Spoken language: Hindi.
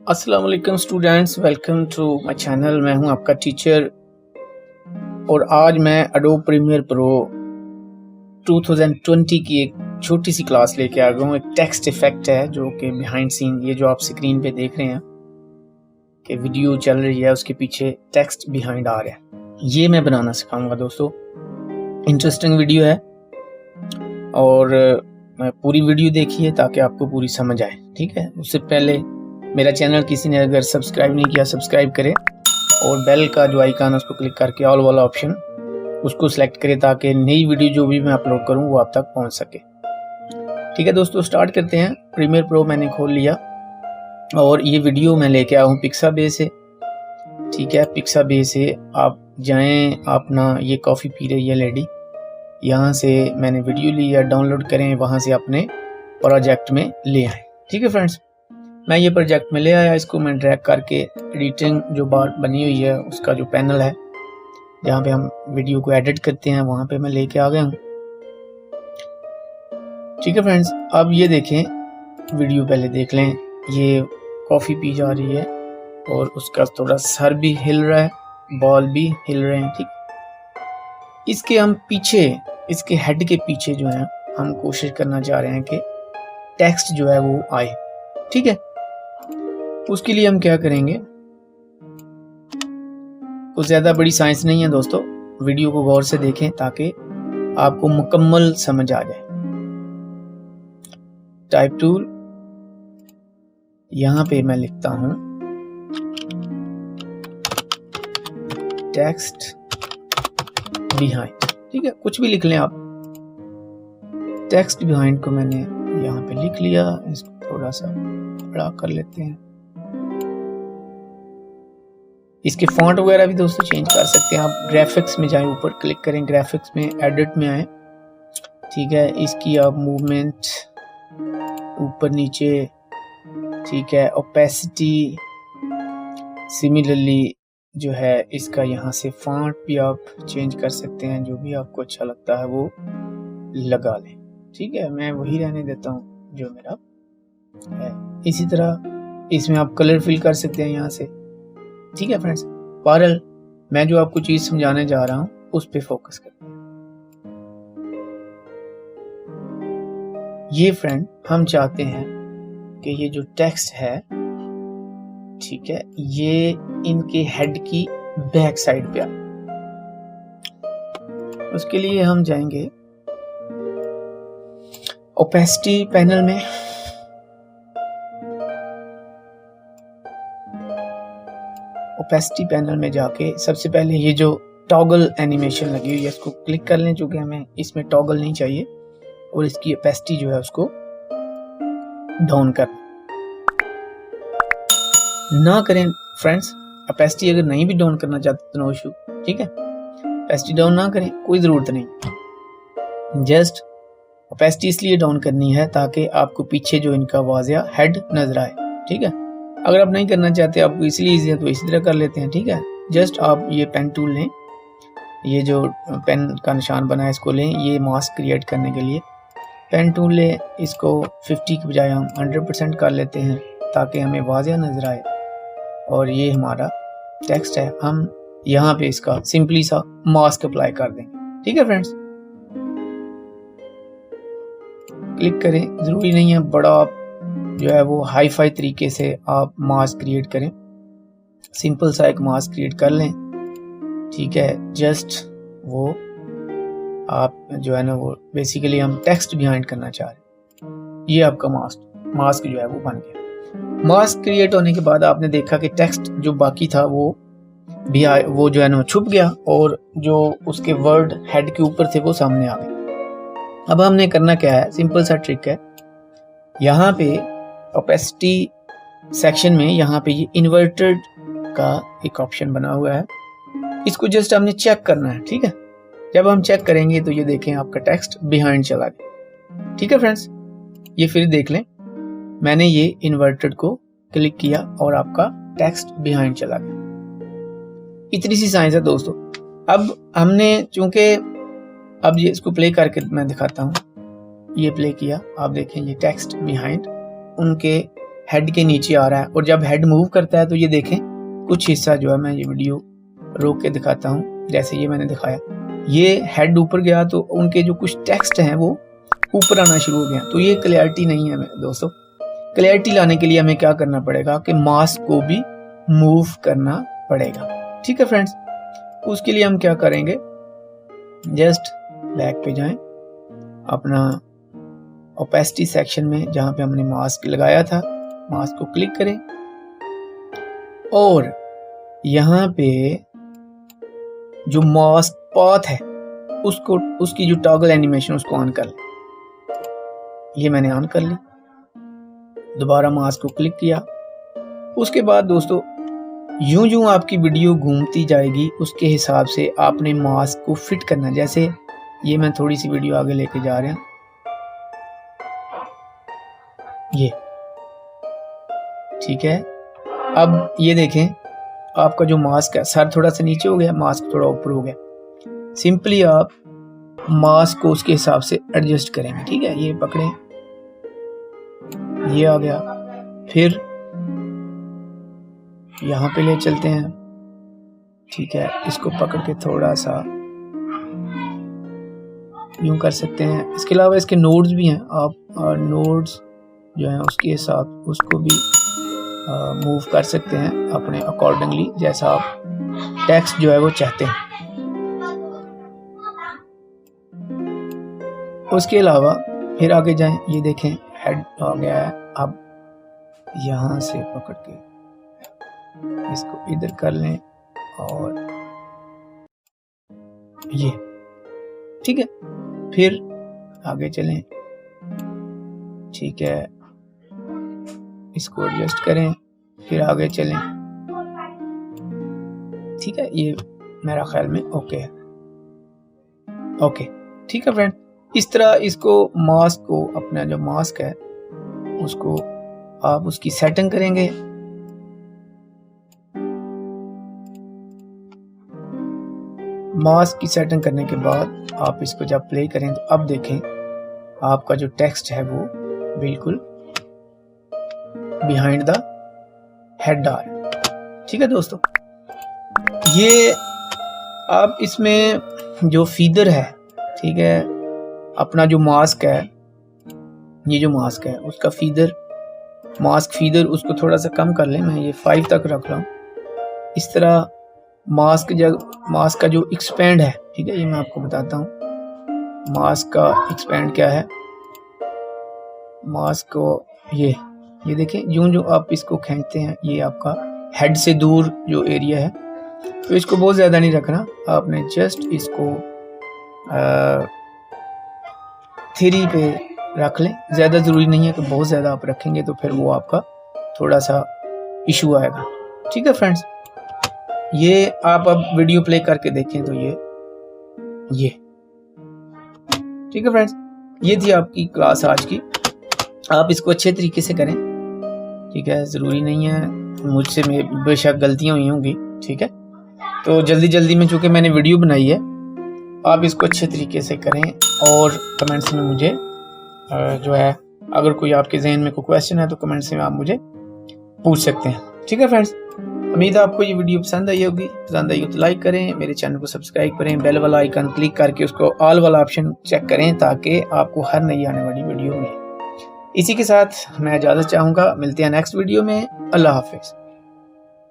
अस्सलाम वालेकुम students, welcome to my channel. मैं हूं आपका टीचर और आज मैं एडोब प्रीमियर प्रो 2020 की एक छोटी सी क्लास लेके आ गया हूं। एक टेक्स्ट इफेक्ट है जो कि बिहाइंड सीन, ये जो आप स्क्रीन पे देख रहे हैं कि वीडियो चल रही है, उसके पीछे टेक्स्ट बिहाइंड आ रहा है। ये मैं बनाना सिखाऊंगा दोस्तों। इंटरेस्टिंग वीडियो है और पूरी वीडियो देखिए ताकि आपको पूरी समझ आए, ठीक है। उससे पहले मेरा चैनल किसी ने अगर सब्सक्राइब नहीं किया, सब्सक्राइब करें और बेल का जो आइकन है उसको क्लिक करके ऑल वाला ऑप्शन उसको सिलेक्ट करें ताकि नई वीडियो जो भी मैं अपलोड करूं वो आप तक पहुंच सके। ठीक है दोस्तों, स्टार्ट करते हैं। प्रीमियर प्रो मैंने खोल लिया और ये वीडियो मैं लेके आया हूँ पिक्साबे से। ठीक है, पिक्साबे से आप जाएं, अपना ये कॉफ़ी पी रही है लेडी, यहाँ से मैंने वीडियो लिया, डाउनलोड करें, वहाँ से अपने प्रोजेक्ट में ले आए। ठीक है फ्रेंड्स, मैं ये प्रोजेक्ट में ले आया, इसको मैं ड्रैग करके एडिटिंग जो बार बनी हुई है उसका जो पैनल है जहाँ पे हम वीडियो को एडिट करते हैं वहाँ पे मैं लेके आ गया हूँ। ठीक है फ्रेंड्स, अब ये देखें, वीडियो पहले देख लें। ये कॉफ़ी पी जा रही है और उसका थोड़ा सर भी हिल रहा है, बॉल भी हिल रहे हैं। ठीक, इसके हम पीछे, इसके हेड के पीछे जो है हम कोशिश करना चाह रहे हैं कि टेक्स्ट जो है वो आए। ठीक है, उसके लिए हम क्या करेंगे, कुछ ज्यादा बड़ी साइंस नहीं है दोस्तों, वीडियो को गौर से देखें ताकि आपको मुकम्मल समझ आ जाए। टाइप टूल, यहां पे मैं लिखता हूं टेक्स्ट बिहाइंड। ठीक है, कुछ भी लिख लें आप। टेक्स्ट बिहाइंड को मैंने यहां पे लिख लिया, इसको थोड़ा सा बड़ा कर लेते हैं। इसके फॉन्ट वगैरह भी दोस्तों चेंज कर सकते हैं आप। ग्राफिक्स में जाएं, ऊपर क्लिक करें, ग्राफिक्स में एडिट में आए। ठीक है, इसकी आप मूवमेंट ऊपर नीचे, ठीक है, ओपेसिटी, सिमिलरली जो है इसका यहाँ से फॉन्ट भी आप चेंज कर सकते हैं, जो भी आपको अच्छा लगता है वो लगा लें। ठीक है, मैं वही रहने देता हूँ जो मेरा है। इसी तरह इसमें आप कलर फिल कर सकते हैं यहाँ से। ठीक है फ्रेंड्स, बहरहाल मैं जो आपको चीज समझाने जा रहा हूं उस पे फोकस करते हैं। ये फ्रेंड, हम चाहते हैं कि ये जो टेक्स्ट है, ठीक है, ये इनके हेड की बैक साइड पे आए। उसके लिए हम जाएंगे ओपेसिटी पैनल में, ओपेसिटी पैनल में जाके सबसे पहले ये जो टॉगल एनिमेशन लगी हुई है इसको क्लिक कर लें, चूंकि हमें इसमें टॉगल नहीं चाहिए, और इसकी ओपेसिटी जो है उसको डाउन कर ना करें फ्रेंड्स। ओपेसिटी अगर नहीं भी डाउन करना चाहते तो नो इशू। ठीक है, ओपेसिटी डाउन ना करें, कोई जरूरत नहीं। जस्ट ओपेसिटी इसलिए डाउन करनी है ताकि आपको पीछे जो इनका वाज़िया हेड नजर आए। ठीक है, अगर आप नहीं करना चाहते, आपको इसलिए इजी है तो इसी तरह कर लेते हैं। ठीक है, जस्ट आप ये पेन टूल लें, ये जो पेन का निशान बना है इसको लें, ये मास्क क्रिएट करने के लिए पेन टूल लें, इसको 50 की बजाय हम 100% कर लेते हैं ताकि हमें वाज़िया नजर आए। और ये हमारा टेक्स्ट है, हम यहाँ पे इसका सिंपली सा मास्क अप्लाई कर देंगे। ठीक है फ्रेंड्स, क्लिक करें, जरूरी नहीं है बड़ा आप जो है वो हाई फाई तरीके से आप मास्क क्रिएट करें, सिंपल सा एक मास्क क्रिएट कर लें। ठीक है, जस्ट वो आप जो है ना वो बेसिकली हम टेक्स्ट बिहाइंड करना चाह रहे हैं। ये आपका मास्क जो है वो बन गया। मास्क क्रिएट होने के बाद आपने देखा कि टेक्स्ट जो बाकी था वो जो है ना छुप गया और जो उसके वर्ड हेड के ऊपर थे वो सामने आ गए। अब हमने करना क्या है, सिंपल सा ट्रिक है, यहाँ पे ओपेसिटी सेक्शन में यहाँ पे ये इन्वर्टेड का एक ऑप्शन बना हुआ है, इसको जस्ट हमने चेक करना है। ठीक है, जब हम चेक करेंगे तो ये देखें आपका टेक्स्ट बिहाइंड चला गया। ठीक है फ्रेंड्स, ये फिर देख लें, मैंने ये इन्वर्टेड को क्लिक किया और आपका टेक्स्ट बिहाइंड चला गया। इतनी सी साइंस है दोस्तों। अब हमने चूंकि अब ये इसको प्ले करके मैं दिखाता हूँ, ये प्ले किया, आप देखें ये टेक्स्ट बिहाइंड उनके हेड के नीचे आ रहा है, और जब हेड मूव करता है तो ये देखें कुछ हिस्सा जो है, मैं ये वीडियो रोक के दिखाता हूँ, जैसे ये मैंने दिखाया, ये हेड ऊपर गया तो उनके जो कुछ टेक्स्ट हैं वो ऊपर आना शुरू हो गया। तो ये क्लैरिटी नहीं है दोस्तों। क्लैरिटी लाने के लिए हमें क्या करना पड़ेगा कि मास्क को भी मूव करना पड़ेगा। ठीक है फ्रेंड्स, उसके लिए हम क्या करेंगे, जस्ट बैक पे जाएं, अपना ओपेसिटी सेक्शन में जहां पे हमने मास्क लगाया था, मास्क को क्लिक करें और यहाँ पे जो मास्क पाथ है उसको, उसकी जो टॉगल एनिमेशन उसको ऑन कर लें। ये मैंने ऑन कर ली, दोबारा मास्क को क्लिक किया। उसके बाद दोस्तों यूं यूं आपकी वीडियो घूमती जाएगी उसके हिसाब से आपने मास्क को फिट करना। जैसे ये मैं थोड़ी सी वीडियो आगे लेके जा रहा हूं, ये ठीक है। अब ये देखें आपका जो मास्क है, सर थोड़ा सा नीचे हो गया, मास्क थोड़ा ऊपर हो गया। सिंपली आप मास्क को उसके हिसाब से एडजस्ट करेंगे। ठीक है, ये पकड़ें, ये आ गया, फिर यहाँ पे ले चलते हैं। ठीक है, इसको पकड़ के थोड़ा सा यूं कर सकते हैं। इसके अलावा इसके नोड्स भी हैं, आप नोड्स जो हैं उसके हिसाब उसको भी मूव कर सकते हैं अपने अकॉर्डिंगली, जैसा आप टेक्स्ट जो है वो चाहते हैं। उसके अलावा फिर आगे जाएं, ये देखें हेड आ गया है। अब यहाँ से पकड़ के इसको इधर कर लें और ये ठीक है, फिर आगे चलें। ठीक है, इसको एडजस्ट करें, फिर आगे चलें। ठीक है, ये मेरा ख्याल में ओके है। ओके, ठीक है फ्रेंड, इस तरह इसको मास्क को, अपना जो मास्क है उसको आप उसकी सेटिंग करेंगे। मास्क की सेटिंग करने के बाद आप इसको जब प्ले करें तो अब देखें आपका जो टेक्स्ट है वो बिल्कुल बिहाइंड द हेड आ रहा है। ठीक है दोस्तों, ये आप इसमें जो फीदर है, ठीक है, अपना जो मास्क है, ये जो मास्क है उसका फीदर, मास्क फीदर उसको थोड़ा सा कम कर लें, मैं ये 5 तक रख रहा हूँ। इस तरह मास्क का जो एक्सपेंड है, ठीक है, ये मैं आपको बताता हूँ मास्क का एक्सपेंड क्या है। मास्क को ये देखें, यूं जो आप इसको खींचते हैं ये आपका हेड से दूर जो एरिया है, तो इसको बहुत ज़्यादा नहीं रखना, आपने जस्ट इसको 3 पे रख लें। ज़्यादा ज़रूरी नहीं है कि बहुत ज़्यादा आप रखेंगे तो फिर वो आपका थोड़ा सा इशू आएगा। ठीक है फ्रेंड्स, ये आप अब वीडियो प्ले करके देखें तो ये ठीक है फ्रेंड्स, ये थी आपकी क्लास आज की। आप इसको अच्छे तरीके से करें। ठीक है, ज़रूरी नहीं है, मुझसे बेशक गलतियाँ हुई होंगी। ठीक है, तो जल्दी में चूँकि मैंने वीडियो बनाई है, आप इसको अच्छे तरीके से करें और कमेंट्स में मुझे जो है, अगर कोई आपके जहन में कोई क्वेश्चन है तो कमेंट्स में आप मुझे पूछ सकते हैं। ठीक है फ्रेंड्स, उम्मीद है आपको ये वीडियो पसंद आई होगी। पसंद आई हो तो लाइक करें, मेरे चैनल को सब्सक्राइब करें, बेल वाला आइकन क्लिक करके उसको ऑल वाला ऑप्शन चेक करें ताकि आपको हर नई आने वाली वीडियो मिले। इसी के साथ मैं इजाज़त चाहूँगा, मिलते हैं नेक्स्ट वीडियो में। अल्लाह हाफिज़।